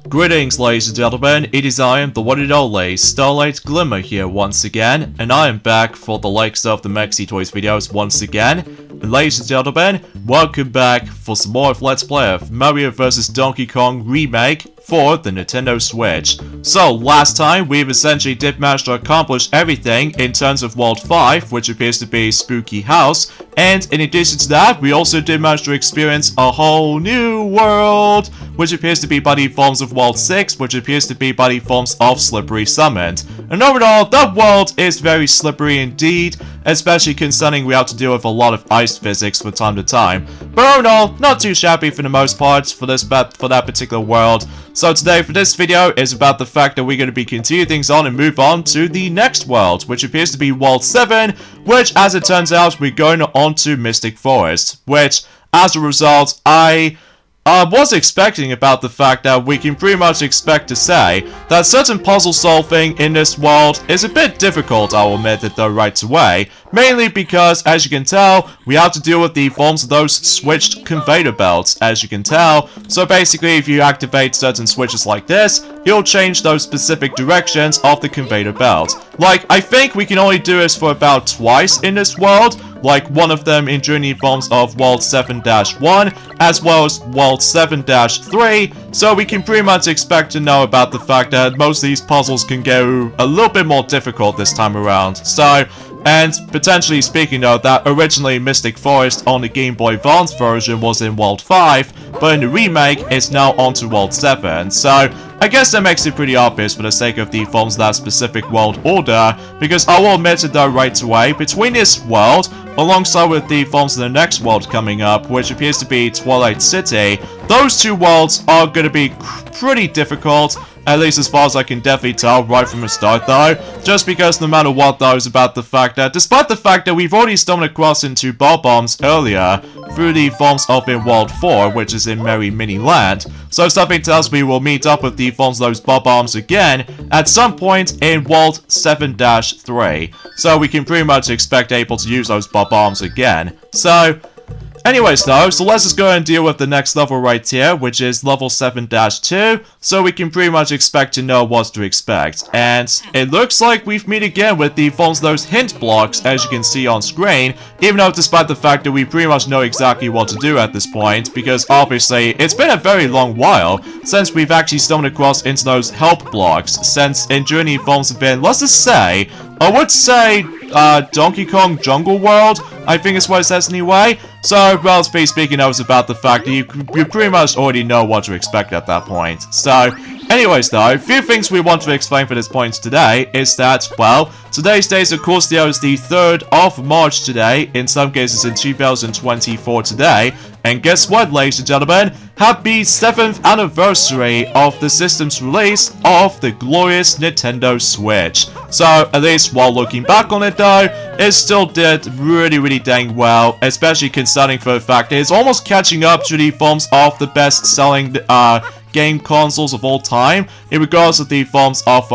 Greetings, ladies and gentlemen, it is I am the one and only Starlight Glimmer here once again, and I am back for the likes of the Maxi Toys videos once again. And ladies and gentlemen, welcome back for some more of Let's Play of Mario vs. Donkey Kong Remake for the Nintendo Switch. So, last time, we've essentially did manage to accomplish everything in terms of World 5, which appears to be Spooky House, and in addition to that, we also did manage to experience a whole new world, which appears to be by the forms of World 6, which appears to be by the forms of Slippery Summit. And overall, that world is very slippery indeed, especially concerning we have to deal with a lot of ice physics from time to time. But overall, not too shabby for the most part for that particular world. So today for this video is about the fact that we're going to be continuing things on and move on to the next world, which appears to be World 7, which as it turns out we're going on to Mystic Forest, which as a result I was expecting about the fact that we can pretty much expect to say that certain puzzle solving in this world is a bit difficult, I'll admit it though right away, mainly because, as you can tell, we have to deal with the forms of those switched conveyor belts, as you can tell. So basically, if you activate certain switches like this, it'll change those specific directions of the conveyor belt. Like, I think we can only do this for about twice in this world, like one of them in Journey forms of World 7-1, as well as World 7-3, so we can pretty much expect to know about the fact that most of these puzzles can go a little bit more difficult this time around. So, and potentially speaking though, that originally Mystic Forest on the Game Boy Advance version was in World 5, but in the remake, it's now onto World 7, so I guess that makes it pretty obvious for the sake of the forms of that specific world order, because I will admit it though right away, between this world, alongside with the forms of the next world coming up, which appears to be Twilight City, those two worlds are going to be pretty difficult, at least as far as I can definitely tell right from the start though, just because no matter what though is about the fact that, despite the fact that we've already stumbled across into Bob-Bombs earlier, through the forms of in World 4, which is in Merry Mini Land, so something tells me we'll meet up with the forms of those Bob-Bombs again at some point in World 7-3, so we can pretty much expect able to use those Bob-Bombs again. So, anyways though, so let's just go and deal with the next level right here, which is level 7-2, so we can pretty much expect to know what to expect. And it looks like we've met again with the forms of those hint blocks, as you can see on screen, even though despite the fact that we pretty much know exactly what to do at this point, because obviously it's been a very long while since we've actually stumbled across into those help blocks, since in Journey forms have been, let's just say, I would say, Donkey Kong Jungle World, I think is what it says anyway. So, relatively speaking, that was about the fact that you pretty much already know what to expect at that point. So, anyways though, a few things we want to explain for this point today is that, well, today's date of course there is the 3rd of March today, in some cases in 2024 today, and guess what, ladies and gentlemen? Happy 7th anniversary of the system's release of the glorious Nintendo Switch. So, at least while looking back on it though, it still did really dang well, especially concerning for the fact that it's almost catching up to the forms of the best-selling game consoles of all time, in regards to the forms of,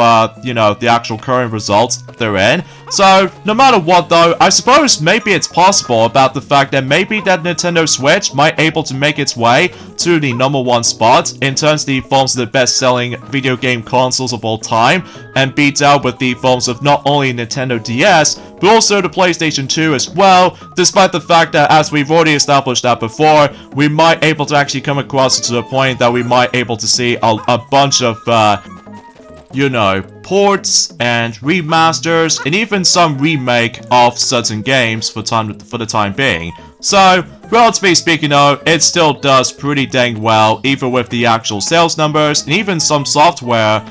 you know, the actual current results they're in. So, no matter what though, I suppose maybe it's possible about the fact that maybe that Nintendo Switch might able to make its way to the #1 spot in terms of the forms of the best-selling video game consoles of all time, and beat out with the forms of not only Nintendo DS, but also the PlayStation 2 as well, despite the fact that, as we've already established that before, we might able to actually come across it to the point that we might able to see a bunch of, you know, ports and remasters, and even some remake of certain games for the time being. So, relatively speaking though, it still does pretty dang well, even with the actual sales numbers, and even some software,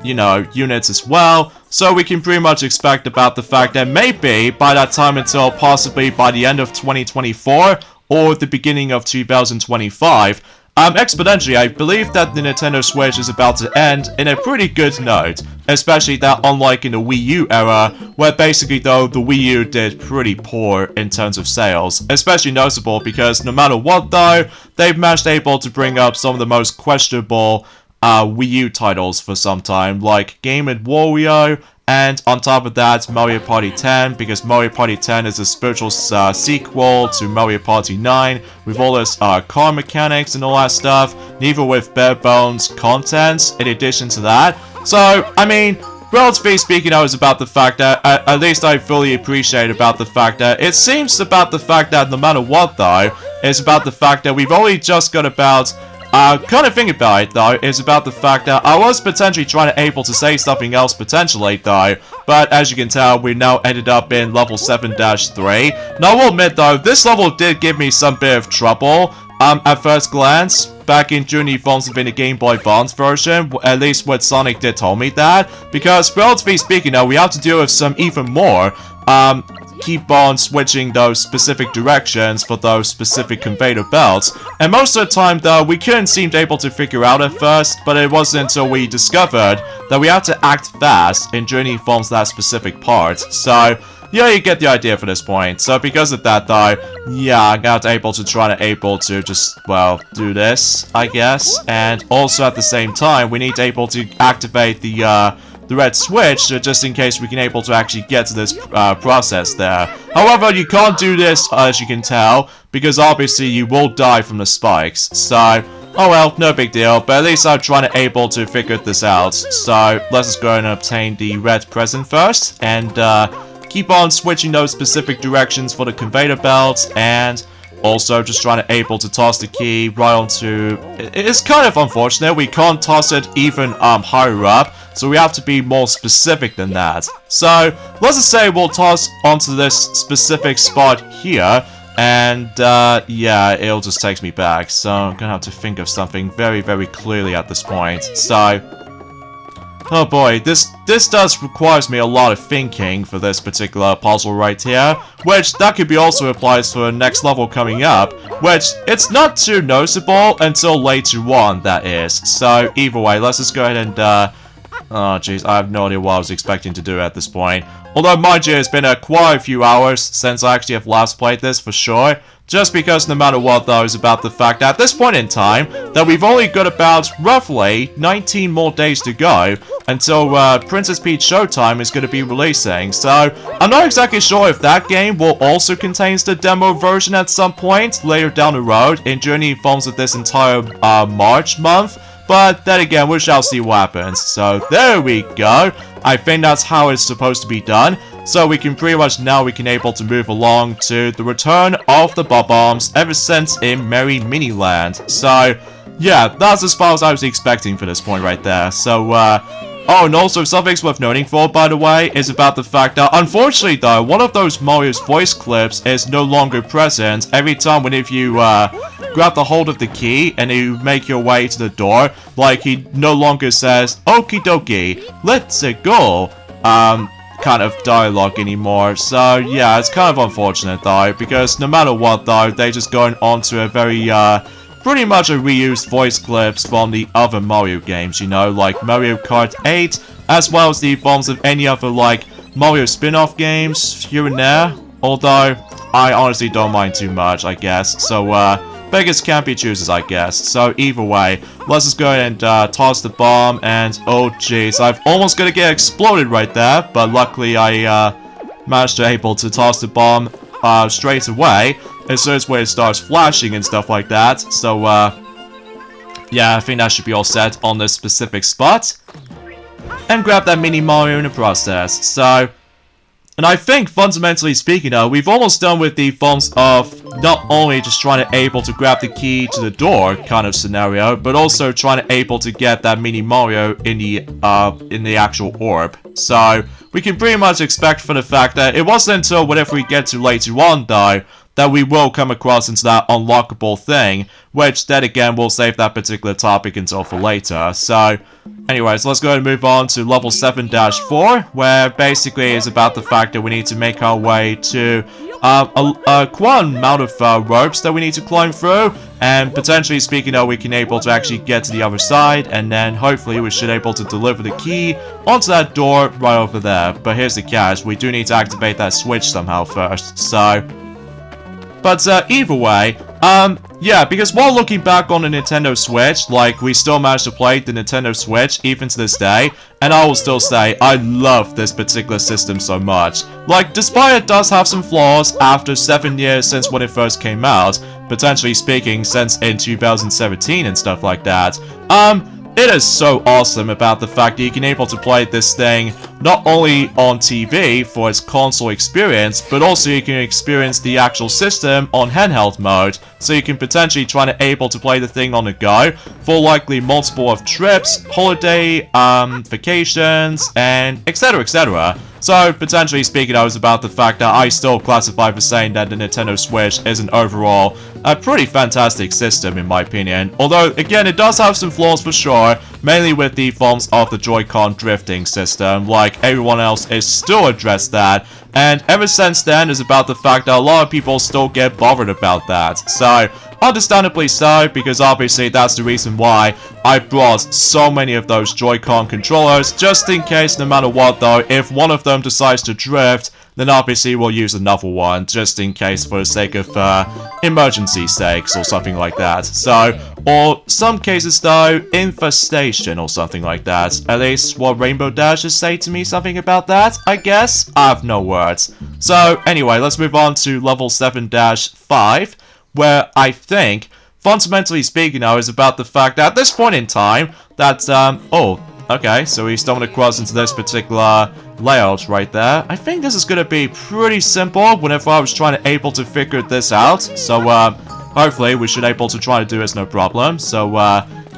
you know, units as well. So we can pretty much expect about the fact that maybe by that time until possibly by the end of 2024 or the beginning of 2025, exponentially, I believe that the Nintendo Switch is about to end in a pretty good note, especially that unlike in the Wii U era, where basically though the Wii U did pretty poor in terms of sales, especially noticeable because no matter what though, they've managed able to bring up some of the most questionable Wii U titles for some time, like Game & Wario And on top of that, Mario Party 10, because Mario Party 10 is a spiritual sequel to Mario Party 9, with all this car mechanics and all that stuff, neither with bare bones content in addition to that. So, I mean, relatively speaking, I was about the fact that, at least I fully appreciate about the fact that, it seems about the fact that no matter what though, it's about the fact that we've only just got about, kind of thing about it though, is about the fact that I was potentially trying to able to say something else potentially though, but as you can tell, we now ended up in level 7-3. Now I will admit though, this level did give me some bit of trouble, at first glance, back in during the Forms of in the Game Boy Advance version, at least what Sonic did tell me that, because relatively speaking now, we have to deal with some even more, keep on switching those specific directions for those specific conveyor belts. And most of the time though, we couldn't seem to able to figure out at first, but it wasn't until we discovered that we had to act fast in Journey Forms that specific part. So, yeah, you get the idea for this point. So because of that though, yeah, I'm not able to try to just, well, do this, I guess. And also at the same time, we need to able to activate the red switch, so just in case we can able to actually get to this process there. However, you can't do this, as you can tell, because obviously you will die from the spikes. So, oh well, no big deal, but at least I'm trying to able to figure this out. So, let's just go and obtain the red present first, and keep on switching those specific directions for the conveyor belts, and also just trying to able to toss the key right onto... It's kind of unfortunate, we can't toss it even higher up, so we have to be more specific than that. So, let's just say we'll toss onto this specific spot here, and yeah, it'll just take me back. So, I'm gonna have to think of something very, very clearly at this point. So, oh boy, this does requires me a lot of thinking for this particular puzzle right here, which that could be also applied for the next level coming up, which it's not too noticeable until later on, that is. So either way, let's just go ahead and oh jeez, I have no idea what I was expecting to do at this point. Although mind you, it's been quite a few hours since I actually have last played this for sure. Just because no matter what though is about the fact that at this point in time that we've only got about roughly 19 more days to go until Princess Peach Showtime is going to be releasing. So I'm not exactly sure if that game will also contain the demo version at some point later down the road in Journey Forms of this entire March month. But then again, we shall see what happens. So there we go. I think that's how it's supposed to be done. So we can pretty much now able to move along to the return of the Bob-Ombs ever since in Merry Miniland. So yeah, that's as far as I was expecting for this point right there. So oh, and also something's worth noting for, by the way, is about the fact that unfortunately though, one of those Mario's voice clips is no longer present every time whenever you grab the hold of the key and you make your way to the door. Like he no longer says okie dokie, let's go kind of dialogue anymore. So yeah, it's kind of unfortunate though, because no matter what though, they just going on to a very pretty much a reused voice clips from the other Mario games, you know, like Mario Kart 8, as well as the forms of any other like Mario spin-off games here and there. Although I honestly don't mind too much, I guess. So beggars can't be choosers, I guess. So either way, let's just go ahead and toss the bomb, and oh jeez, I've almost gonna get exploded right there, but luckily I managed to able to toss the bomb straight away as soon as it starts flashing and stuff like that. So yeah, I think that should be all set on this specific spot, and grab that mini Mario in the process. So, and I think, fundamentally speaking though, we've almost done with the forms of not only just trying to able to grab the key to the door kind of scenario, but also trying to able to get that mini Mario in the actual orb. So, we can pretty much expect for the fact that it wasn't until whatever we get to later on though, that we will come across into that unlockable thing, which then again we'll save that particular topic until for later. So, anyways, let's go ahead and move on to level 7-4, where basically it's about the fact that we need to make our way to quite an amount of ropes that we need to climb through, and potentially speaking we can able to actually get to the other side, and then hopefully we should able to deliver the key onto that door right over there. But here's the catch, we do need to activate that switch somehow first, so... But either way, yeah, because while looking back on the Nintendo Switch, like, we still managed to play the Nintendo Switch even to this day, and I will still say I love this particular system so much. Like, despite it does have some flaws after 7 years since when it first came out, potentially speaking since in 2017 and stuff like that, it is so awesome about the fact that you can able to play this thing not only on TV for its console experience, but also you can experience the actual system on handheld mode, so you can potentially try to able to play the thing on the go for likely multiple of trips, holiday, vacations, and etc, etc. So, potentially speaking, I was about the fact that I still classify for saying that the Nintendo Switch is an overall a pretty fantastic system in my opinion. Although, again, it does have some flaws for sure, mainly with the forms of the Joy-Con drifting system. Like, everyone else is still addressed that, and ever since then is about the fact that a lot of people still get bothered about that. So, understandably so, because obviously that's the reason why I brought so many of those Joy-Con controllers, just in case no matter what though, if one of them decides to drift, then obviously we'll use another one, just in case for the sake of emergency sakes or something like that. So, or some cases though, infestation or something like that. At least what Rainbow Dashes say to me something about that, I guess? I have no words. So, anyway, let's move on to level 7-5. Where I think, fundamentally speaking now, is about the fact that at this point in time, that, oh, okay, so we stumbled across into this particular layout right there. I think this is gonna be pretty simple whenever I was trying to able to figure this out, so, hopefully we should able to try to do this no problem. So,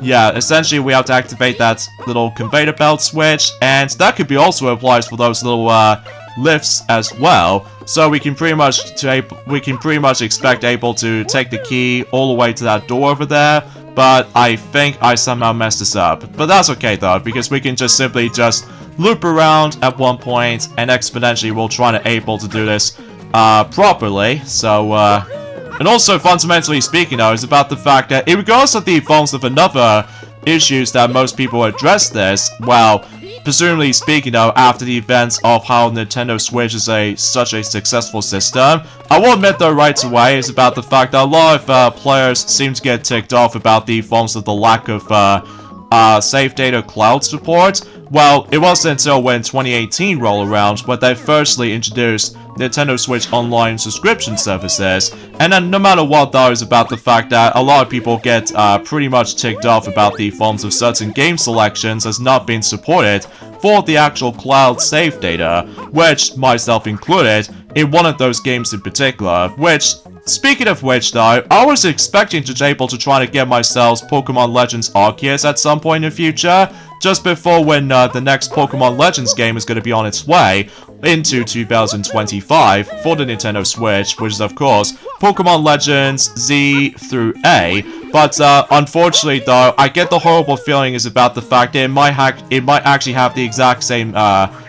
yeah, essentially we have to activate that little conveyor belt switch, and that could be also applies for those little, lifts as well. So we can pretty much expect able to take the key all the way to that door over there, but I think I somehow messed this up. But that's okay though, because we can just simply just loop around at one point, and exponentially we'll try to able to do this properly. So and also fundamentally speaking though, is about the fact that regardless of the forms of another issues that most people address this, well, presumably speaking though, after the events of how Nintendo Switch is such a successful system, I will admit though right away is about the fact that a lot of players seem to get ticked off about the forms of the lack of save data cloud support. Well, it wasn't until when 2018 rolled around when they firstly introduced Nintendo Switch Online subscription services, and then no matter what though is about the fact that a lot of people get pretty much ticked off about the forms of certain game selections as not being supported for the actual cloud save data, which, myself included, in one of those games in particular, which, speaking of which though, I was expecting to be able to try to get myself Pokemon Legends Arceus at some point in the future, just before when the next Pokemon Legends game is going to be on its way into 2025 for the Nintendo Switch, which is of course Pokemon Legends Z through A. But unfortunately though, I get the horrible feeling is about the fact that it might actually have the exact same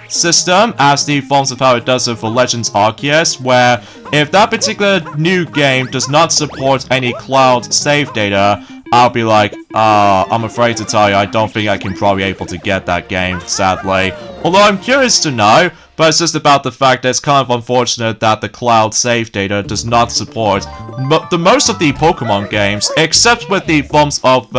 system as the forms of how it does it for Legends Arceus, where if that particular new game does not support any cloud save data, I'll be like, I'm afraid to tell you, I don't think I can probably able to get that game, sadly. Although I'm curious to know, but it's just about the fact that it's kind of unfortunate that the cloud save data does not support the most of the Pokemon games, except with the forms of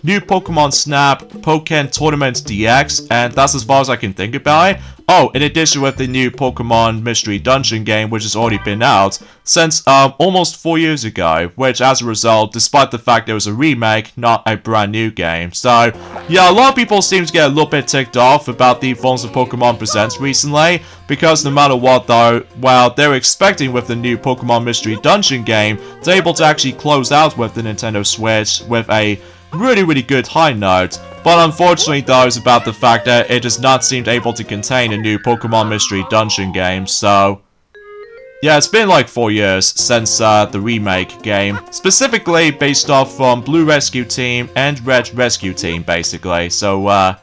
new Pokemon Snap, Pokken Tournament DX, and that's as far as I can think about it. Oh, in addition with the new Pokemon Mystery Dungeon game, which has already been out since almost 4 years ago, which as a result, despite the fact there was a remake, not a brand new game. So, yeah, a lot of people seem to get a little bit ticked off about the forms of Pokemon Presents recently, because no matter what though, well, they're expecting with the new Pokemon Mystery Dungeon game to able to actually close out with the Nintendo Switch with a really good high note. But unfortunately though is about the fact that it does not seem able to contain a new Pokemon Mystery Dungeon game, so yeah, it's been like 4 years since the remake game, specifically based off from Blue Rescue Team and Red Rescue Team basically. So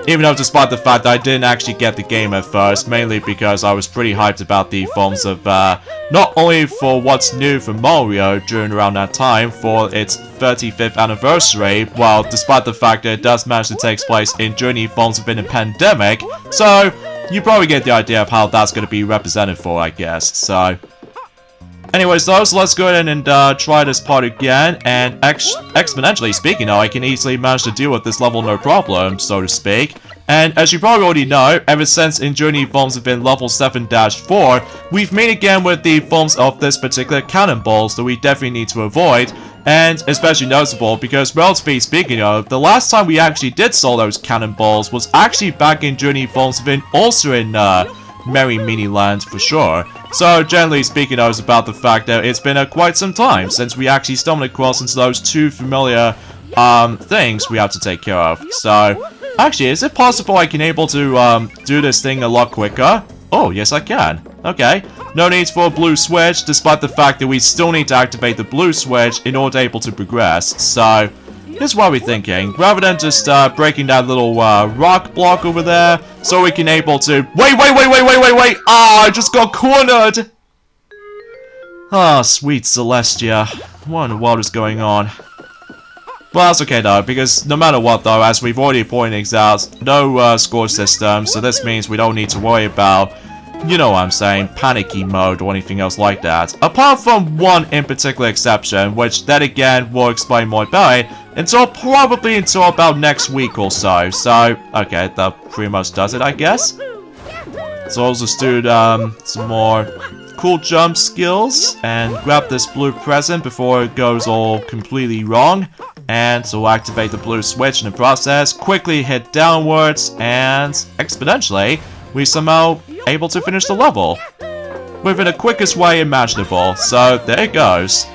even though despite the fact that I didn't actually get the game at first, mainly because I was pretty hyped about the forms of not only for what's new for Mario during around that time for its 35th anniversary, while despite the fact that it does manage to take place during the forms of in a pandemic, so you probably get the idea of how that's going to be represented for, I guess. So Anyways though, so let's go ahead and try this part again, and exponentially speaking now, I can easily manage to deal with this level no problem, so to speak. And as you probably already know, ever since in Journey forms have been level 7-4, we've met again with the forms of this particular cannonballs that we definitely need to avoid. And especially noticeable because, relatively speaking of, the last time we actually did saw those cannonballs was actually back in Journey forms have been also in Merry Mini Land for sure. So generally speaking, it's about the fact that it's been quite some time since we actually stumbled across into those two familiar things we have to take care of. So actually, is it possible I can able to do this thing a lot quicker? Oh, yes I can. Okay. No need for a blue switch, despite the fact that we still need to activate the blue switch in order to able to progress. So here's what we're thinking. Rather than just breaking that little rock block over there, so we can able to... Wait! Ah, I just got cornered! Ah, sweet Celestia. What in the world is going on? Well, that's okay though, because no matter what though, as we've already pointed out, no score system, so this means we don't need to worry about, you know what I'm saying, panicky mode or anything else like that. Apart from one in particular exception, which then again will explain more about it probably until about next week or so. So, okay, that pretty much does it, I guess. So I'll just do some more cool jump skills and grab this blue present before it goes all completely wrong. And so we'll activate the blue switch in the process, quickly hit downwards, and exponentially, we somehow able to finish the level within the quickest way imaginable. So there it goes.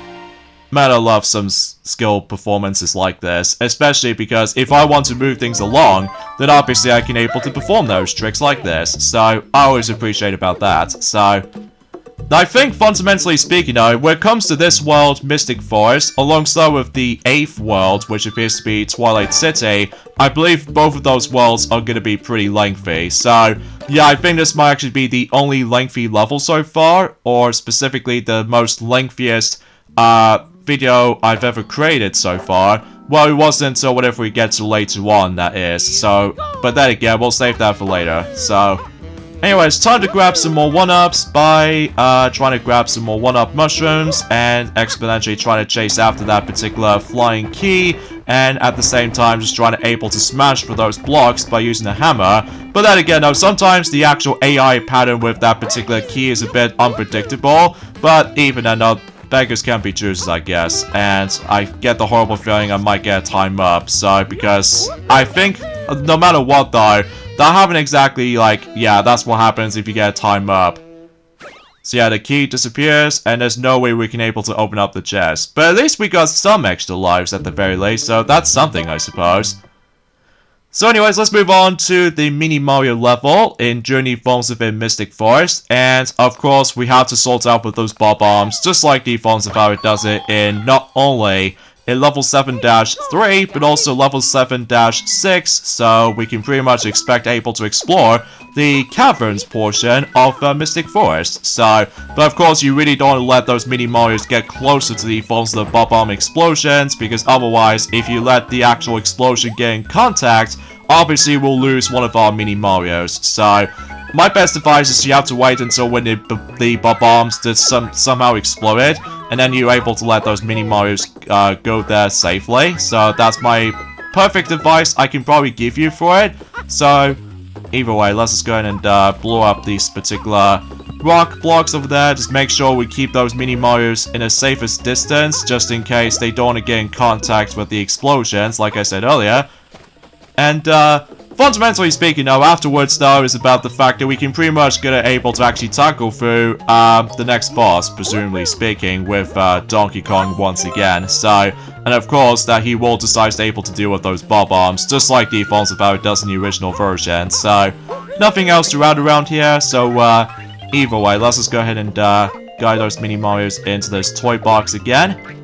Man, I love some skill performances like this, especially because if I want to move things along, then obviously I can able to perform those tricks like this. So I always appreciate about that. So I think fundamentally speaking though, when it comes to this world, Mystic Forest, alongside with the 8th world, which appears to be Twilight City, I believe both of those worlds are going to be pretty lengthy. So yeah, I think this might actually be the only lengthy level so far, or specifically the most lengthiest video I've ever created so far. Well, it wasn't until whatever we get to later on, that is. So, but then again, we'll save that for later. So anyways, time to grab some more 1-ups by trying to grab some more 1-up mushrooms and exponentially trying to chase after that particular flying key, and at the same time just trying to able to smash for those blocks by using a hammer. But then again though, sometimes the actual AI pattern with that particular key is a bit unpredictable, but even then though, beggars can't be choosers, I guess, and I get the horrible feeling I might get a time up, so because I think no matter what though, that haven't exactly, like, yeah, that's what happens if you get a time up. So yeah, the key disappears, and there's no way we can able to open up the chest. But at least we got some extra lives at the very least, so that's something, I suppose. So anyways, let's move on to the Mini Mario level in Journey Forms within Mystic Forest. And of course, we have to sort out with those bob-bombs, just like the Forms of how it does it in not only in level 7-3, but also level 7-6, so we can pretty much expect able to explore the caverns portion of Mystic Forest. So, but of course you really don't want to let those mini Marios get closer to the forms of the bomb explosions, because otherwise, if you let the actual explosion get in contact, obviously we'll lose one of our mini Marios. So, my best advice is you have to wait until when the bombs just somehow explode, and then you're able to let those mini Marios go there safely. So that's my perfect advice I can probably give you for it. So either way, let's just go ahead and blow up these particular rock blocks over there. Just make sure we keep those mini Marios in the safest distance, just in case they don't want to get in contact with the explosions, like I said earlier. And fundamentally speaking, though, afterwards, though, is about the fact that we can pretty much get able to actually tackle through the next boss, presumably speaking, with Donkey Kong once again. So, and of course, that he will decide to able to deal with those bob-bombs, just like the forms of how it does in the original version. So, nothing else to add around here. So, either way, let's just go ahead and guide those mini Marios into this toy box again.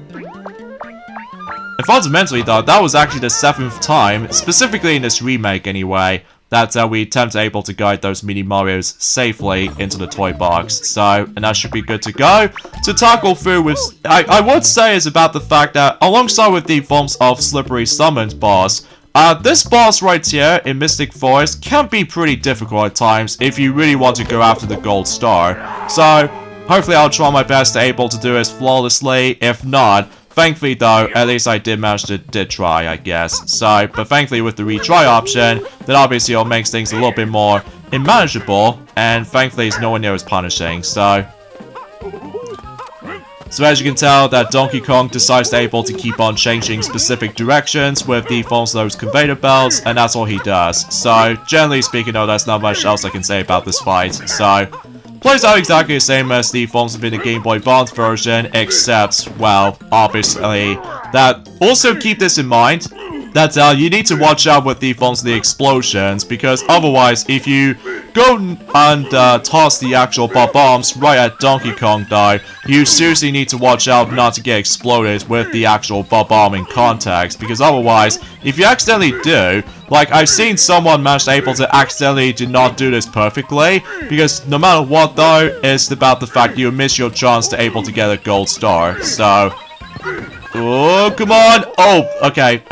And fundamentally though, that was actually the 7th time, specifically in this remake anyway, that we attempt able to guide those mini Marios safely into the toy box. So, and that should be good to go. To tackle through with, I would say is about the fact that, alongside with the forms of Slippery Summoned boss, this boss right here in Mystic Forest can be pretty difficult at times if you really want to go after the gold star. So, hopefully I'll try my best to able to do it flawlessly. If not, thankfully though, at least I did manage to try, I guess. So, but thankfully with the retry option, that obviously all makes things a little bit more manageable, and thankfully it's nowhere near as punishing. So as you can tell, that Donkey Kong decides to able to keep on changing specific directions with the forms of those conveyor belts, and that's all he does. So generally speaking though, there's not much else I can say about this fight. So plays out exactly the same as the forms within the Game Boy Advance version, except, well, obviously, that also keep this in mind, that you need to watch out with the forms of the explosions, because otherwise, if you go and toss the actual bombs right at Donkey Kong though, you seriously need to watch out not to get exploded with the actual bomb in context, because otherwise, if you accidentally do, like I've seen someone manage able to accidentally do not do this perfectly, because no matter what though, it's about the fact you miss your chance to able to get a gold star. So oh, come on! Oh, okay,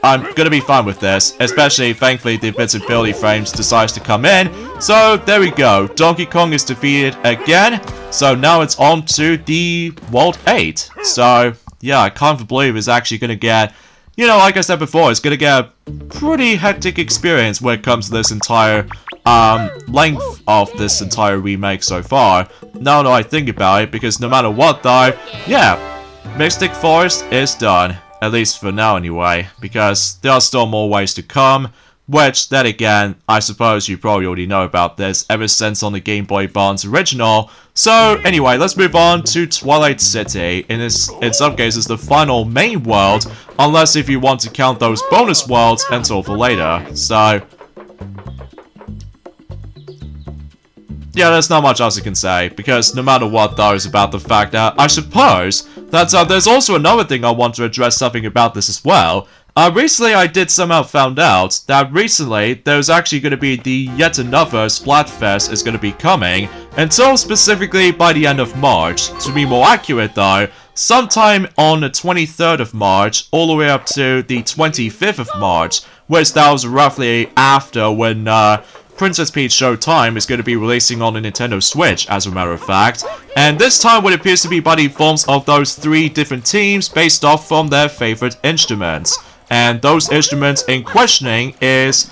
I'm gonna be fine with this. Especially, thankfully, the invincibility frames decides to come in. So, there we go. Donkey Kong is defeated again. So, now it's on to the World 8. So, yeah, I can't believe it's actually gonna get, you know, like I said before, it's gonna get a pretty hectic experience when it comes to this entire, length of this entire remake so far. Now that I think about it, because no matter what, though, yeah, Mystic Forest is done, at least for now anyway, because there are still more ways to come, which, then again, I suppose you probably already know about this ever since on the Game Boy Advance original. So, anyway, let's move on to Twilight City. In some cases, the final main world, unless if you want to count those bonus worlds until for later. So yeah, there's not much else I can say, because no matter what though, is about the fact that I suppose that there's also another thing I want to address something about this as well. Recently I did somehow found out that recently there's actually going to be the yet another Splatfest is going to be coming, until specifically by the end of March. To be more accurate though, sometime on the 23rd of March, all the way up to the 25th of March, which that was roughly after when Princess Peach Showtime is going to be releasing on the Nintendo Switch, as a matter of fact. And this time what appears to be by the forms of those 3 different teams based off from their favorite instruments. And those instruments in questioning is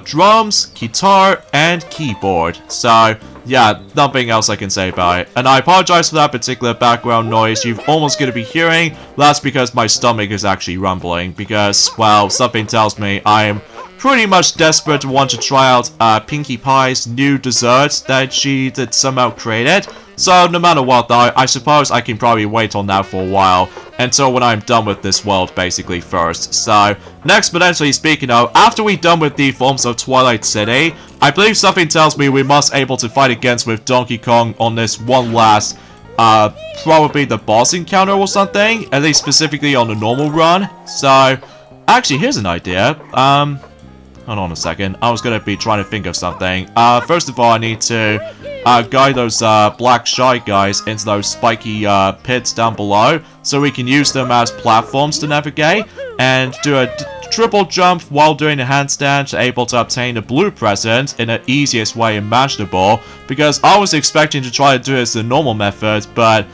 drums, guitar, and keyboard. So yeah, nothing else I can say about it. And I apologize for that particular background noise you've almost going to be hearing. That's because my stomach is actually rumbling, because, well, something tells me I am pretty much desperate to want to try out Pinkie Pie's new dessert that she did somehow created. So no matter what though, I suppose I can probably wait on that for a while, until when I'm done with this world basically first. So, next, potentially speaking though, after we're done with the forms of Twilight City, I believe something tells me we must able to fight against with Donkey Kong on this one last, probably the boss encounter or something, at least specifically on the normal run. So, actually here's an idea. Hold on a second, I was gonna be trying to think of something. First of all, I need to guide those black shy guys into those spiky pits down below, so we can use them as platforms to navigate, and do a triple jump while doing a handstand to able to obtain the blue present in the easiest way imaginable, because I was expecting to try to do this the normal method, but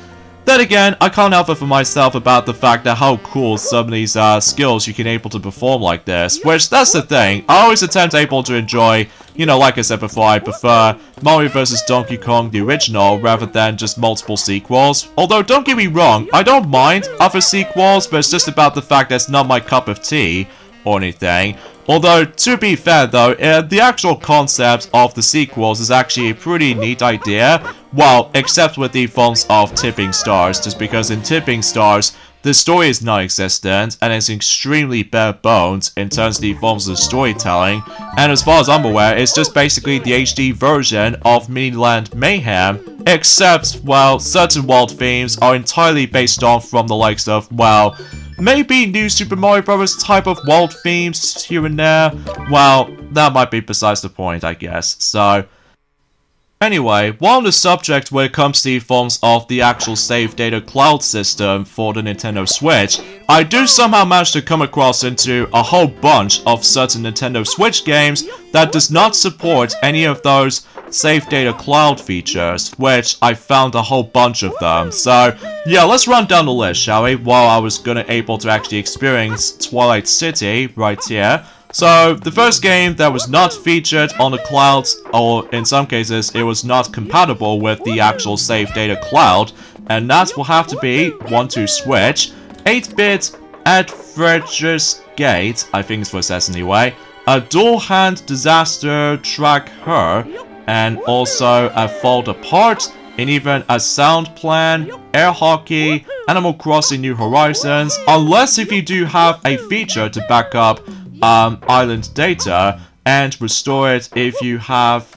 then again, I can't help it for myself about the fact that how cool some of these skills you can able to perform like this. Which, that's the thing, I always attempt able to enjoy, you know, like I said before, I prefer Mario vs. Donkey Kong the original rather than just multiple sequels. Although, don't get me wrong, I don't mind other sequels, but it's just about the fact that it's not my cup of tea or anything. Although, to be fair though, the actual concept of the sequels is actually a pretty neat idea. Well, except with the forms of Tipping Stars, just because in Tipping Stars, the story is non-existent, and it's extremely bare bones in terms of the forms of storytelling, and as far as I'm aware, it's just basically the HD version of Miniland Mayhem, except, well, certain world themes are entirely based on from the likes of, well, maybe new Super Mario Bros. Type of world themes here and there. Well, that might be besides the point, I guess. So, anyway, while on the subject when it comes to the forms of the actual save data cloud system for the Nintendo Switch, I do somehow manage to come across into a whole bunch of certain Nintendo Switch games that does not support any of those save data cloud features, which I found a whole bunch of them. So yeah, let's run down the list, shall we? While I was able to actually experience Twilight City right here. So the first game that was not featured on the clouds, or in some cases it was not compatible with the actual save data cloud, and that will have to be 1-2-Switch, 8-bit Edfredge's Gate, I think it's what it says anyway, a dual-hand disaster tracker, and also a Fall Apart, and even a sound plan, air hockey, Animal Crossing New Horizons, unless if you do have a feature to back up island data and restore it if you have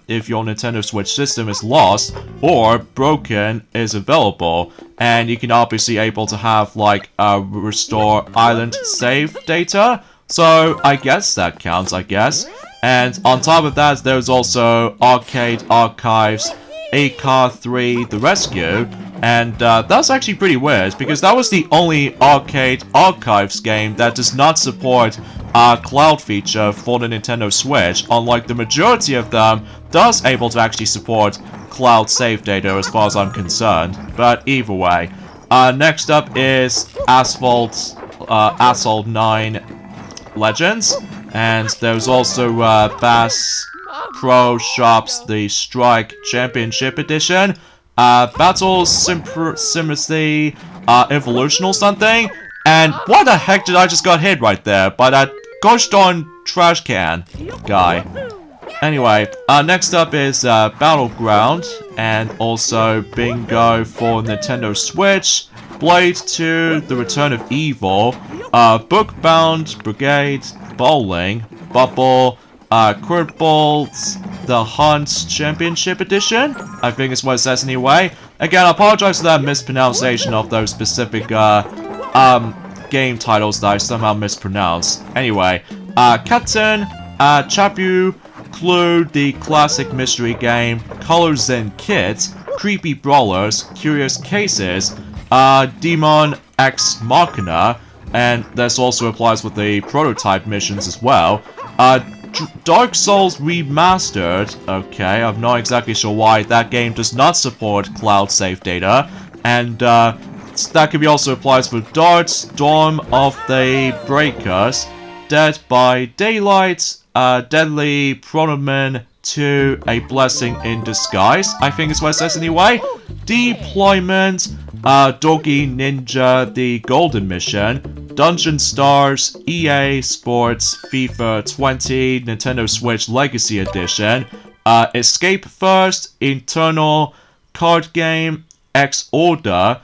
if your Nintendo Switch system is lost or broken is available, and you can obviously able to have like restore island save data. So I guess that counts, I guess. And on top of that, there's also Arcade Archives A-Car 3 The Rescue, and that's actually pretty weird because that was the only Arcade Archives game that does not support cloud feature for the Nintendo Switch, unlike the majority of them does able to actually support cloud save data as far as I'm concerned. But either way, next up is Asphalt 9 Legends, and there's also Bass Pro Shops The Strike Championship Edition, Battle Sympathy Evolution or something. And what the heck did I just got hit right there by that gosh darn trash can guy? Anyway, next up is Battleground, and also Bingo for Nintendo Switch, Blade 2, The Return of Evil, Bookbound Brigade, Bowling, Bubble, Quirtballs, The Hunt Championship Edition, I think is what it says anyway. Again, I apologize for that mispronunciation of those specific game titles that I somehow mispronounced. Anyway, Captain, Chapu, Clue, the classic mystery game, Colors and Kits, Creepy Brawlers, Curious Cases, Demon X Machina, and this also applies with the prototype missions as well. Dark Souls Remastered, okay, I'm not exactly sure why that game does not support cloud save data, and that could be also applies for Darts, Storm of the Breakers, Dead by Daylight, Deadly Pronomen 2, A Blessing in Disguise, I think is what it says anyway, Deployment, Doggy Ninja, The Golden Mission, Dungeon Stars, EA Sports, FIFA 20, Nintendo Switch Legacy Edition, Escape First, Internal, Card Game, X Order,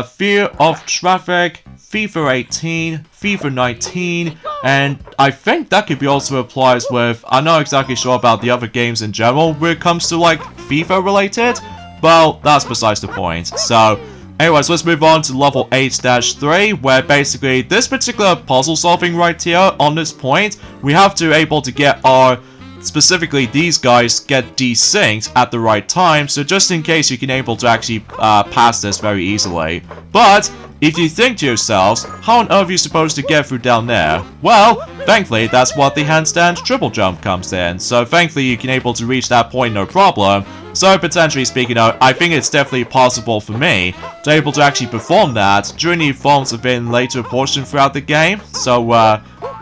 Fear of Traffic, FIFA 18, FIFA 19, and I think that could be also applies with, I'm not exactly sure about the other games in general when it comes to like FIFA related, well, that's besides the point. So anyways, let's move on to level 8-3, where basically this particular puzzle solving right here on this point, we have to able to get our, specifically these guys, get desynced at the right time, so just in case you can able to actually pass this very easily. But if you think to yourselves, how on earth are you supposed to get through down there? Well, thankfully that's what the handstand triple jump comes in, so thankfully you can able to reach that point no problem. So potentially speaking, I think it's definitely possible for me to able to actually perform that during the forms within later portion throughout the game. So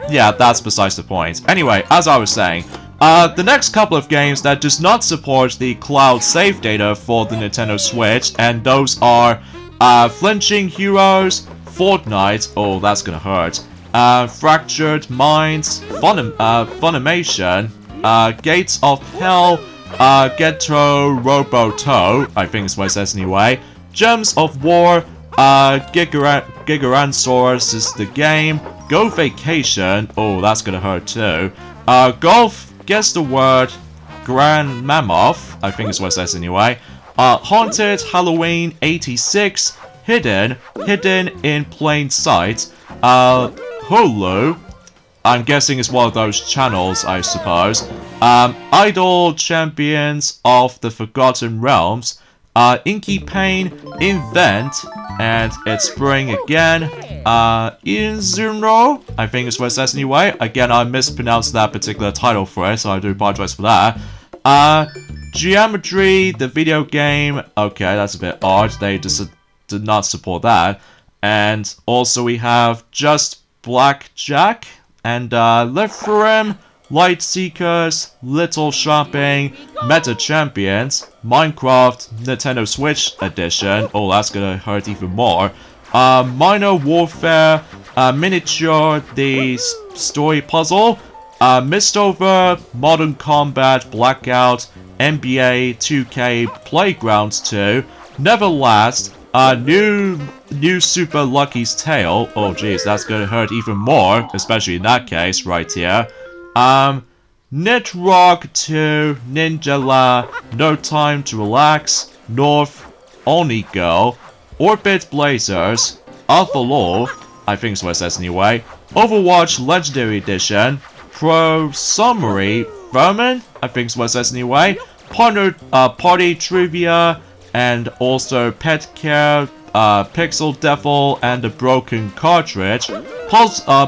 yeah, that's besides the point. Anyway, as I was saying, the next couple of games that does not support the cloud save data for the Nintendo Switch, and those are Flinching Heroes, Fortnite, oh that's gonna hurt, Fractured Minds, Funimation, Gates of Hell, Ghetto Roboto, I think is what it says anyway, Gems of War, Gigaransaurus is the game, Go Vacation, oh that's gonna hurt too, Golf, guess the word, Grand Mammoth, I think is what it says anyway, Haunted Halloween 86, Hidden in Plain Sight, Hulu, I'm guessing it's one of those channels, I suppose, Idol Champions of the Forgotten Realms, Inky Pain, Invent, and it's spring again, Inzuro, I think is what it says anyway. Again, I mispronounced that particular title for it, so I do apologize for that. Geometry, the video game. Okay, that's a bit odd. They just did not support that. And also we have Just Blackjack and Liferim, Light Seekers, Little Shopping, Meta Champions, Minecraft, Nintendo Switch Edition. Oh, that's gonna hurt even more. Minor Warfare, Miniature, the Story Puzzle, Mistover, Modern Combat, Blackout, NBA 2K Playgrounds 2, Neverlast, new Super Lucky's Tale. Oh jeez, that's gonna hurt even more, especially in that case right here. Nitrock 2, Ninja La, No Time to Relax, North, Oni Girl, Orbit Blazers, Alpha Law, I think is what it says anyway, Overwatch Legendary Edition, Pro Summary, Vermin, I think is what it says anyway, Party Trivia, and also Pet Care, Pixel Devil, and a Broken Cartridge,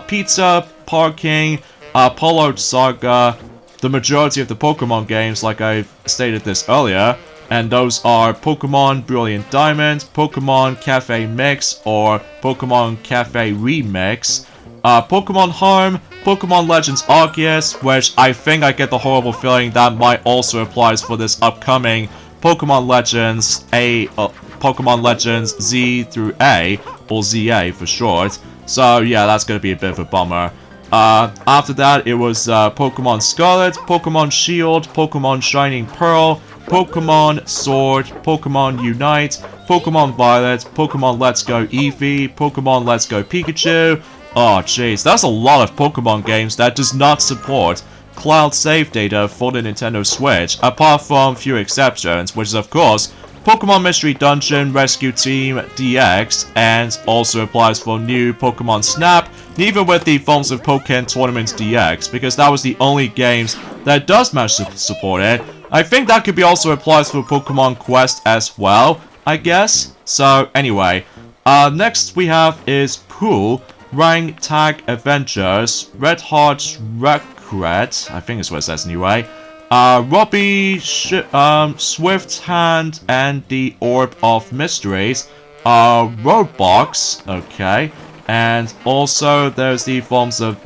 Pizza Parking, Pollard Saga, the majority of the Pokemon games, like I stated this earlier, and those are Pokemon Brilliant Diamond, Pokemon Cafe Mix, or Pokemon Cafe Remix, Pokemon Home, Pokemon Legends Arceus, which I think I get the horrible feeling that might also apply for this upcoming Pokemon Legends Pokemon Legends Z through A, or ZA for short. So yeah, that's gonna be a bit of a bummer. After that, it was Pokemon Scarlet, Pokemon Shield, Pokemon Shining Pearl, Pokemon Sword, Pokemon Unite, Pokemon Violet, Pokemon Let's Go Eevee, Pokemon Let's Go Pikachu. Oh jeez, that's a lot of Pokemon games that does not support cloud save data for the Nintendo Switch, apart from few exceptions, which is of course Pokemon Mystery Dungeon Rescue Team DX, and also applies for new Pokemon Snap, even with the forms of Pokken Tournament DX, because that was the only games that does manage to support it. I think that could be also applies for Pokemon Quest as well, I guess. So anyway, next we have is Pool, Rang Tag Adventures, Red Heart Regret, I think is what it says anyway, Robbie, Swift Hand, and the Orb of Mysteries, Roadbox, okay, and also there's the forms of,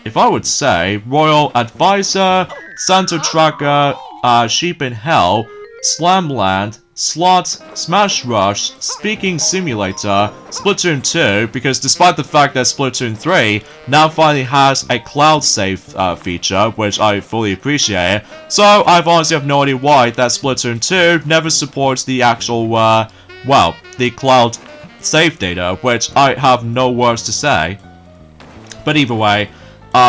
if I would say, Royal Advisor, Santa Tracker, Sheep in Hell, Slamland, Slots, Smash Rush, Speaking Simulator, Splatoon 2, because despite the fact that Splatoon 3 now finally has a cloud save feature, which I fully appreciate, so I honestly have no idea why that Splatoon 2 never supports the actual, well, the cloud save data, which I have no words to say. But either way,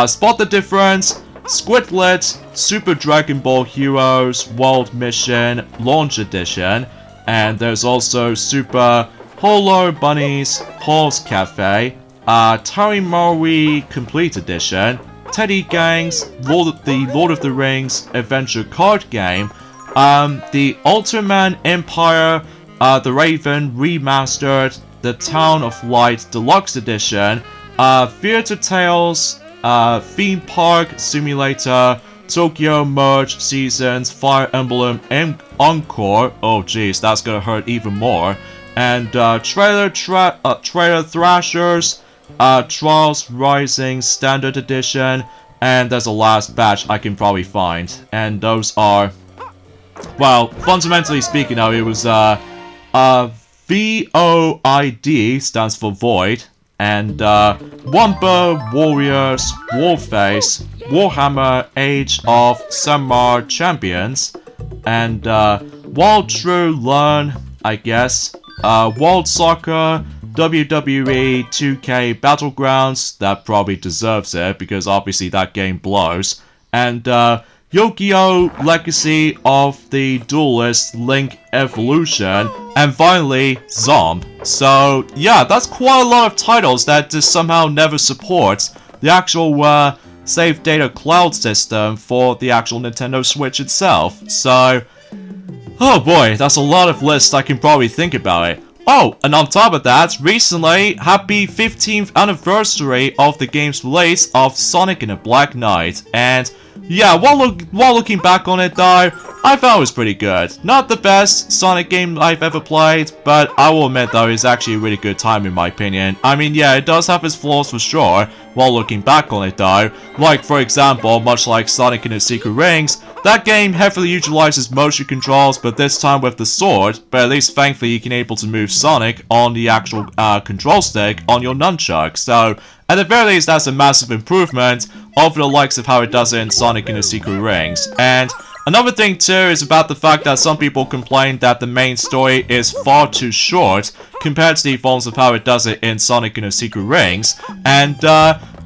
Spot the Difference, Squidlet, Super Dragon Ball Heroes, World Mission, Launch Edition, and there's also Super Holo Bunnies, Paul's Cafe, Tarimari Complete Edition, Teddy Gangs, the Lord of the Rings Adventure Card Game, the Ultraman Empire, the Raven Remastered, the Town of Light Deluxe Edition, Theater Tales, Theme Park Simulator, Tokyo Merge Seasons, Fire Emblem Encore, oh jeez, that's gonna hurt even more, and Trailer Thrashers, Trials Rising Standard Edition, and there's a last batch I can probably find, and those are, well, fundamentally speaking though, it was VOID stands for Void, and Wumpa Warriors, Warface, Warhammer Age of Samurai Champions, and Wild True Learn, I guess, World Soccer, WWE 2K Battlegrounds, that probably deserves it because obviously that game blows, and Yu-Gi-Oh! Legacy of the Duelist Link Evolution, and finally, Zomb. So, yeah, that's quite a lot of titles that just somehow never supports the actual save data cloud system for the actual Nintendo Switch itself. So, oh boy, that's a lot of lists I can probably think about it. Oh, and on top of that, recently, happy 15th anniversary of the game's release of Sonic and the Black Knight. And yeah, while looking back on it though, I thought it was pretty good. Not the best Sonic game I've ever played, but I will admit though, it's actually a really good time in my opinion. I mean, yeah, it does have its flaws for sure, while looking back on it though. Like, for example, much like Sonic and the Secret Rings, that game heavily utilizes motion controls, but this time with the sword, but at least thankfully you can able to move Sonic on the actual control stick on your nunchuck. So, at the very least, that's a massive improvement over the likes of how it does it in Sonic and the Secret Rings. And another thing too is about the fact that some people complain that the main story is far too short compared to the forms of how it does it in Sonic and the Secret Rings. And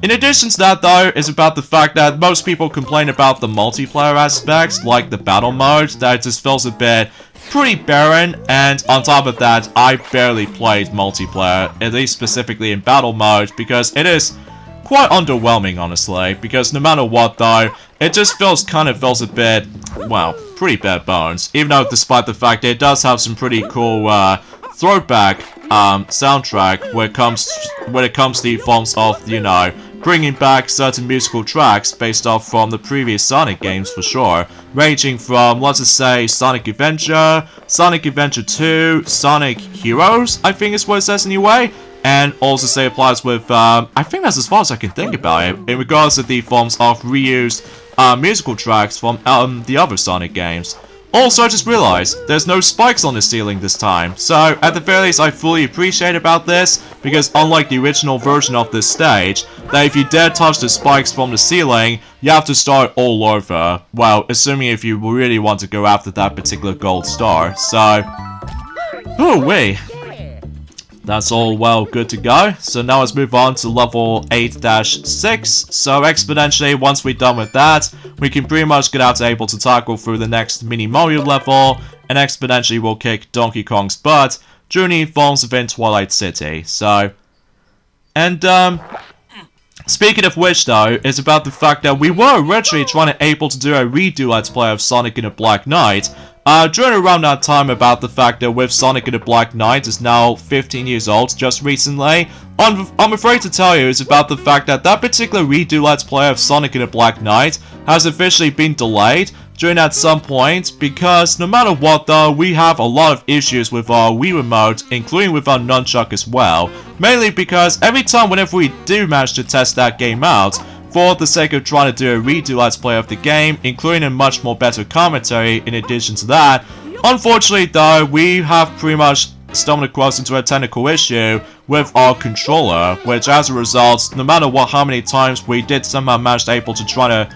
in addition to that though, is about the fact that most people complain about the multiplayer aspects, like the battle mode, that it just feels a bit pretty barren, and on top of that, I barely played multiplayer, at least specifically in battle mode, because it is quite underwhelming, honestly, because no matter what though, it just feels a bit, well, pretty bare bones, even though despite the fact that it does have some pretty cool throwback soundtrack when it comes to the forms of, you know, bringing back certain musical tracks based off from the previous Sonic games for sure, ranging from, let's just say, Sonic Adventure, Sonic Adventure 2, Sonic Heroes, I think is what it says anyway, and also say applies with, I think that's as far as I can think about it, in regards to the forms of reused musical tracks from the other Sonic games. Also, I just realized, there's no spikes on the ceiling this time, so at the very least I fully appreciate about this, because unlike the original version of this stage, that if you dare touch the spikes from the ceiling, you have to start all over, well, assuming if you really want to go after that particular gold star, so, ooh wee. That's all well good to go. So now let's move on to level 8-6. So exponentially, once we're done with that, we can pretty much get out to able to tackle through the next mini Mario level, and exponentially we'll kick Donkey Kong's butt during the forms within Twilight City. So, and speaking of which though, is about the fact that we were originally trying to able to do a redo Let's Play of Sonic and the Black Knight, during around that time about the fact that with Sonic and the Black Knight is now 15 years old just recently, I'm afraid to tell you it's about the fact that that particular redo Let's Play of Sonic and the Black Knight has officially been delayed during at some point, because no matter what though, we have a lot of issues with our Wii Remote, including with our nunchuck as well, mainly because every time whenever we do manage to test that game out, for the sake of trying to do a redo Let's Play of the game, including a much more better commentary in addition to that, unfortunately though, we have pretty much stumbled across into a technical issue with our controller, which as a result, no matter what, how many times we did somehow manage to able to try to,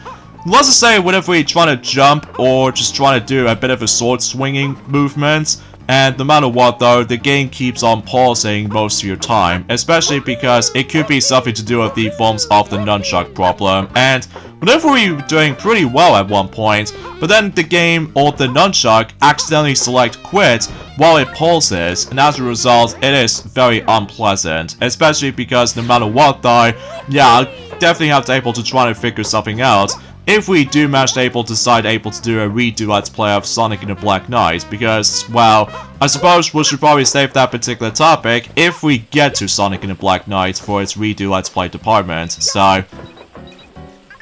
let's just say whenever we try to jump or just try to do a bit of a sword swinging movement, and no matter what though, the game keeps on pausing most of your time, especially because it could be something to do with the forms of the nunchuck problem, and whenever we were doing pretty well at one point, but then the game or the nunchuck accidentally select quit while it pauses, and as a result, it is very unpleasant, especially because no matter what though, yeah, I'll definitely have to able to try to figure something out if we do manage to able to do a redo Let's Play of Sonic and the Black Knight, because, well, I suppose we should probably save that particular topic if we get to Sonic and the Black Knight for its redo Let's Play department, so,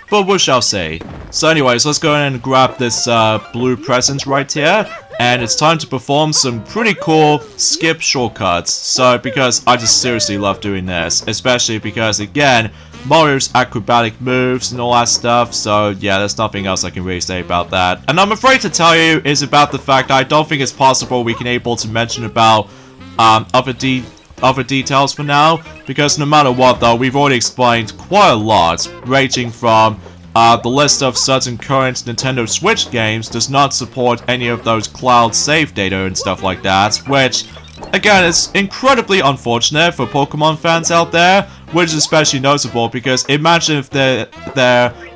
but we shall see. So anyways, let's go ahead and grab this blue present right here, and it's time to perform some pretty cool skip shortcuts, so because I just seriously love doing this, especially because, again, Mario's acrobatic moves and all that stuff, so yeah, there's nothing else I can really say about that. And I'm afraid to tell you is about the fact I don't think it's possible we can able to mention about other details for now, because no matter what though, we've already explained quite a lot, ranging from the list of certain current Nintendo Switch games does not support any of those cloud save data and stuff like that, which, again, it's incredibly unfortunate for Pokemon fans out there, which is especially notable because imagine if their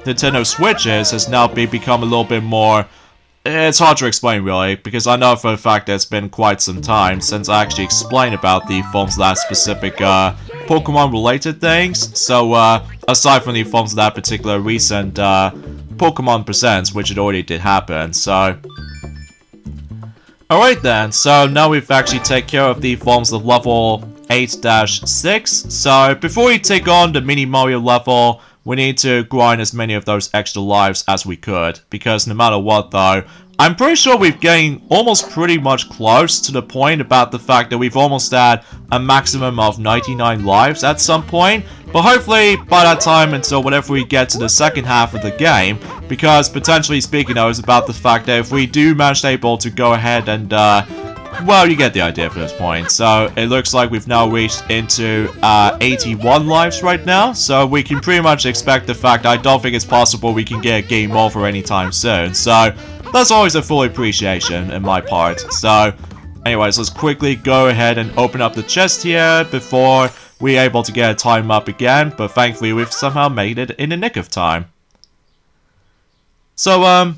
Nintendo Switches has now become a little bit more, it's hard to explain really, because I know for a fact that it's been quite some time since I actually explained about the forms of that specific Pokemon related things, so aside from the forms of that particular recent Pokemon Presents, which it already did happen, so Alright then, so now we've actually taken care of the forms of level 8-6. So before we take on the mini Mario level, we need to grind as many of those extra lives as we could. Because no matter what though, I'm pretty sure we're getting almost pretty much close to the point about the fact that we've almost had a maximum of 99 lives at some point. But hopefully by that time until whenever we get to the second half of the game, because potentially speaking though is about the fact that if we do manage able to go ahead and well, you get the idea for this point. So it looks like we've now reached into 81 lives right now. So we can pretty much expect the fact I don't think it's possible we can get a game over anytime soon. So that's always a full appreciation in my part. So anyways, let's quickly go ahead and open up the chest here before we're able to get a time up again. But thankfully we've somehow made it in the nick of time. So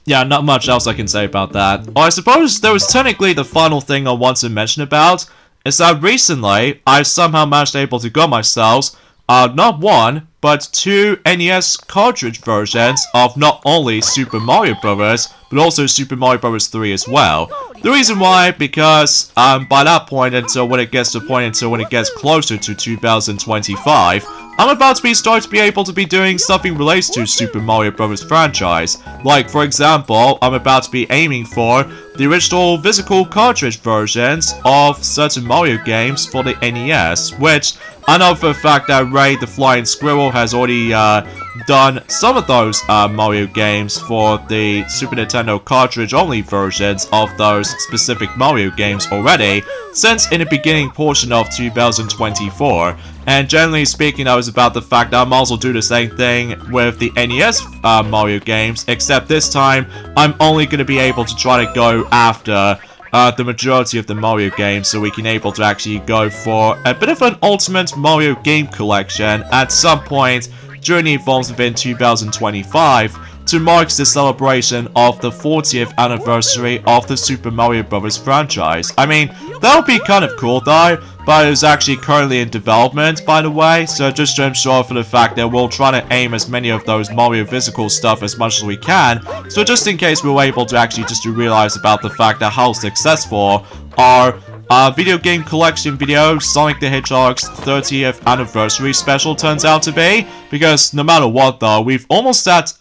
yeah, not much else I can say about that. I suppose there was technically the final thing I want to mention about, is that recently, I've somehow managed able to get myself, not one, but 2 NES cartridge versions of not only Super Mario Bros., but also Super Mario Bros. 3 as well. The reason why, because by that point, until when it gets closer to 2025, I'm about to start to be able to be doing something related to Super Mario Bros. Franchise. Like, for example, I'm about to be aiming for the original physical cartridge versions of certain Mario games for the NES, which I know for a fact that Ray the Flying Squirrel has already done some of those Mario games for the Super Nintendo cartridge-only versions of those specific Mario games already, since in the beginning portion of 2024. And generally speaking, I was about the fact that I might also do the same thing with the NES Mario games, except this time, I'm only going to be able to try to go after the majority of the Mario games, so we can able to actually go for a bit of an ultimate Mario game collection at some point during the Evolves Within 2025 to mark the celebration of the 40th anniversary of the Super Mario Bros. Franchise. I mean, that would be kind of cool though, but it's actually currently in development, by the way, so just to ensure for the fact that we'll try to aim as many of those Mario physical stuff as much as we can, so just in case we were able to actually just to realize about the fact that how successful our video game collection video Sonic the Hedgehog's 30th anniversary special turns out to be, because no matter what though, we've almost at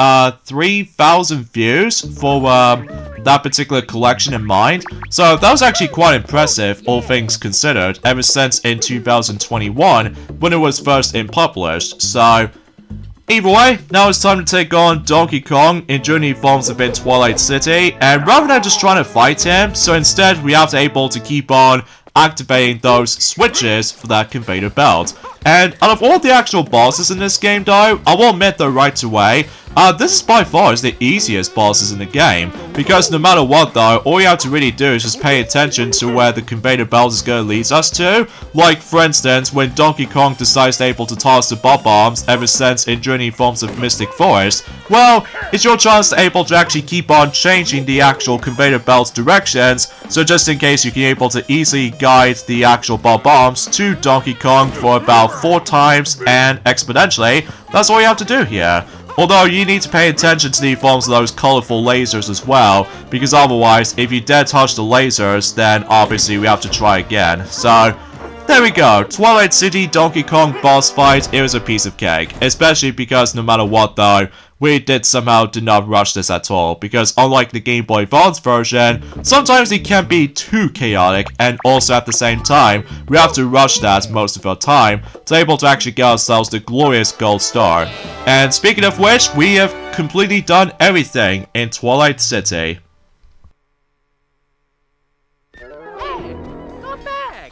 3,000 views for that particular collection in mind, so that was actually quite impressive, all things considered, ever since in 2021 when it was first published. So either way, now it's time to take on Donkey Kong in Journey Forms Within Twilight City, and rather than just trying to fight him, so instead we have to able to keep on activating those switches for that conveyor belt. And out of all the actual bosses in this game though, I will admit though right away, this is by far the easiest bosses in the game, because no matter what though, all you have to really do is just pay attention to where the conveyor belt is going to lead us to. Like for instance, when Donkey Kong decides to able to toss the bob bombs ever since in Journey Forms of Mystic Forest, well, it's your chance to able to actually keep on changing the actual conveyor belt's directions, so just in case you can able to easily guide the actual bob bombs to Donkey Kong for about 4 times and exponentially. That's all you have to do here. Although you need to pay attention to the forms of those colorful lasers as well, because otherwise, if you dare touch the lasers, then obviously we have to try again. So, there we go. Twilight City Donkey Kong boss fight, it was a piece of cake. Especially because no matter what though, we did not rush this at all, because unlike the Game Boy Advance version, sometimes it can be too chaotic, and also at the same time, we have to rush that most of our time to able to actually get ourselves the glorious gold star. And speaking of which, we have completely done everything in Twilight City. Hey, come back!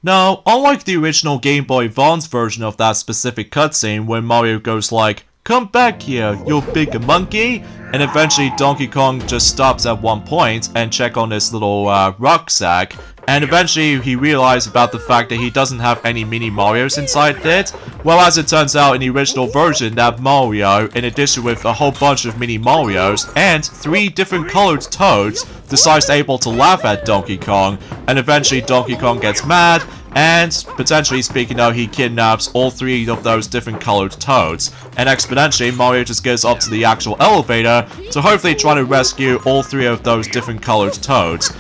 Now, unlike the original Game Boy Advance version of that specific cutscene where Mario goes like, "Come back here, you big monkey," and eventually Donkey Kong just stops at one point and check on this little rucksack, and eventually he realized about the fact that he doesn't have any mini Marios inside it. Well, as it turns out in the original version, that Mario, in addition with a whole bunch of mini Marios and 3 different colored Toads, decides able to laugh at Donkey Kong, and eventually Donkey Kong gets mad, and potentially speaking though, he kidnaps all 3 of those different colored Toads, and exponentially Mario just goes up to the actual elevator to hopefully try to rescue all 3 of those different colored Toads.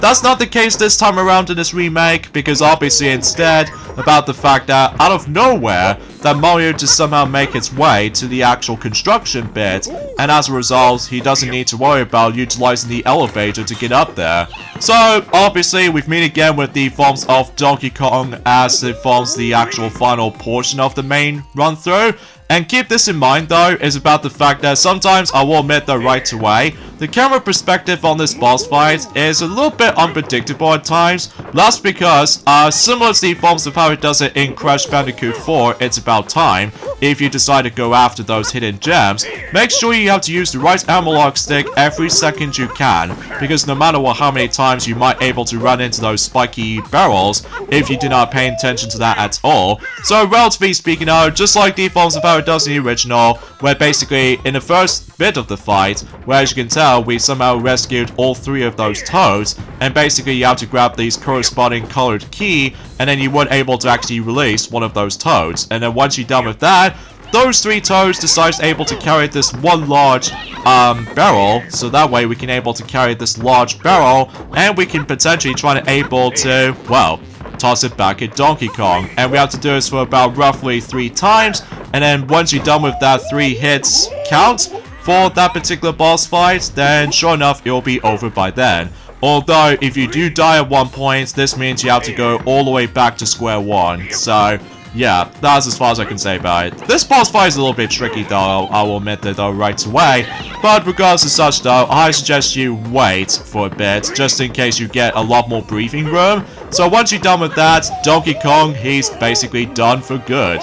That's not the case this time around in this remake, because obviously instead, about the fact that out of nowhere, that Mario just somehow make its way to the actual construction bit, and as a result, he doesn't need to worry about utilizing the elevator to get up there. So, obviously, we've meet again with the forms of Donkey Kong as it forms the actual final portion of the main run-through. And keep this in mind though, is about the fact that sometimes, I will admit though right away, the camera perspective on this boss fight is a little bit unpredictable at times. That's because, similar to the forms of how it does it in Crash Bandicoot 4, It's About Time, if you decide to go after those hidden gems, make sure you have to use the right analog stick every second you can, because no matter how many times you might able to run into those spiky barrels, if you do not pay attention to that at all. So relatively speaking though, just like the forms of how it does in the original, where basically in the first bit of the fight, where as you can tell, we somehow rescued all 3 of those Toads, and basically you have to grab these corresponding colored key, and then you weren't able to actually release one of those Toads, and then once you're done with that, those 3 Toads decides able to carry this one large barrel, so that way we can able to carry this large barrel, and we can potentially try to able to, well, toss it back at Donkey Kong, and we have to do this for about roughly 3 times, and then once you're done with that 3 hits count for that particular boss fight, then sure enough it'll be over by then. Although if you do die at one point, this means you have to go all the way back to square one. So yeah, that's as far as I can say about it. This boss fight is a little bit tricky though, I will admit that though right away. But regardless of such though, I suggest you wait for a bit, just in case you get a lot more breathing room. So once you're done with that, Donkey Kong, he's basically done for good.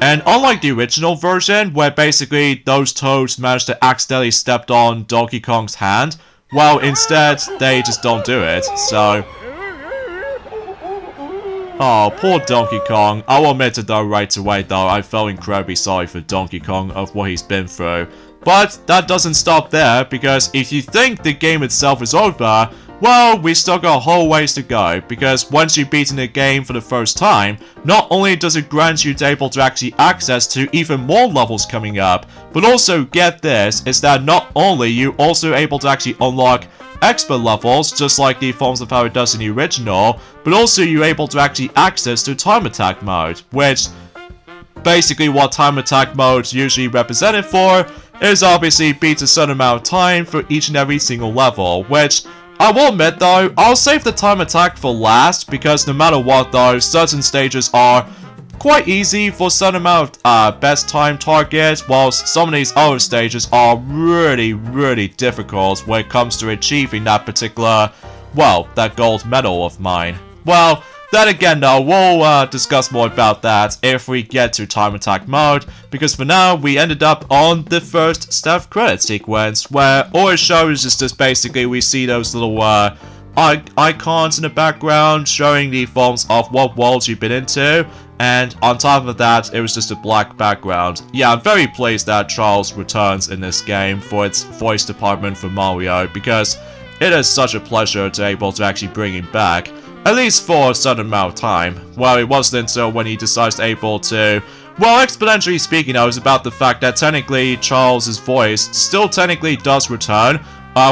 And unlike the original version, where basically those Toads managed to accidentally step on Donkey Kong's hand, well, instead, they just don't do it, so... Oh, poor Donkey Kong. I will admit it though right away though, I felt incredibly sorry for Donkey Kong of what he's been through. But that doesn't stop there, because if you think the game itself is over, well, we still got a whole ways to go, because once you've beaten the game for the first time, not only does it grant you able to actually access to even more levels coming up, but also, get this, is that not only you also able to actually unlock expert levels, just like the forms of how it does in the original, but also you're able to actually access to time attack mode, which basically what time attack mode is usually represented for is obviously beats a certain amount of time for each and every single level, which I will admit though, I'll save the time attack for last, because no matter what though, certain stages are quite easy for a certain amount of best time targets, whilst some of these other stages are really difficult when it comes to achieving that particular, well, that gold medal of mine. Well, then again though, we'll discuss more about that if we get to time attack mode, because for now, we ended up on the first staff credit sequence, where all it shows is just basically we see those little icons in the background showing the forms of what worlds you've been into, and on top of that, it was just a black background. Yeah, I'm very pleased that Charles returns in this game for its voice department for Mario, because it is such a pleasure to be able to actually bring him back. At least for a certain amount of time. Well, it wasn't until when he decides able to... Well, exponentially speaking, I was about the fact that technically Charles's voice still technically does return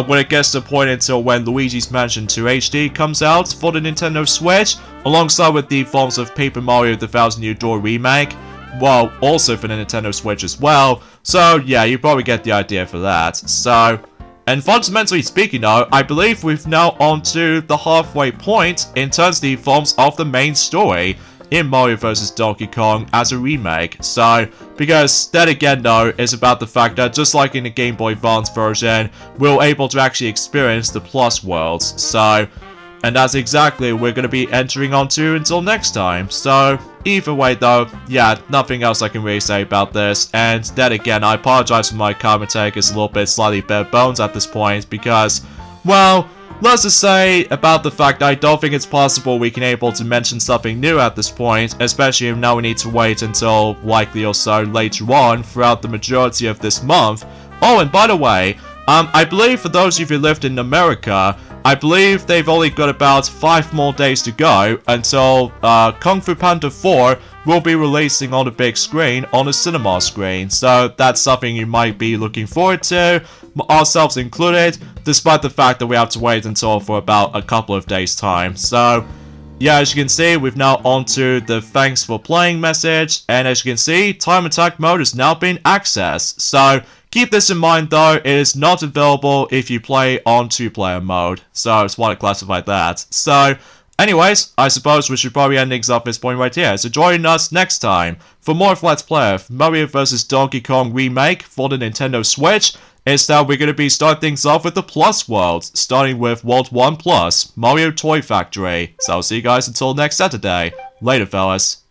when it gets to the point until when Luigi's Mansion 2 HD comes out for the Nintendo Switch, alongside with the forms of Paper Mario The Thousand Year Door Remake, well, also for the Nintendo Switch as well. So yeah, you probably get the idea for that. So... And fundamentally speaking though, I believe we've now onto the halfway point in terms of the forms of the main story in Mario vs. Donkey Kong as a remake. So, because that again though is about the fact that just like in the Game Boy Advance version, we're able to actually experience the Plus worlds. So, and that's exactly what we're going to be entering onto until next time. So, either way though, yeah, nothing else I can really say about this. And then again, I apologize for my commentary, it's a little bit slightly bare bones at this point because, well, let's just say about the fact I don't think it's possible we can able to mention something new at this point, especially if now we need to wait until likely or so later on throughout the majority of this month. Oh, and by the way, I believe for those of you who lived in America, I believe they've only got about 5 more days to go until Kung Fu Panda 4 will be releasing on the big screen, on the cinema screen. So that's something you might be looking forward to, ourselves included, despite the fact that we have to wait until for about a couple of days time. So yeah, as you can see, we've now onto the thanks for playing message, and as you can see, time attack mode has now been accessed. So keep this in mind though, it is not available if you play on 2-player mode. So I just want to classify that. So anyways, I suppose we should probably end things off this point right here. So join us next time for more of Let's Play of Mario vs. Donkey Kong Remake for the Nintendo Switch. Instead, we're going to be starting things off with the Plus Worlds, starting with World 1 Plus, Mario Toy Factory. So I'll see you guys until next Saturday. Later, fellas.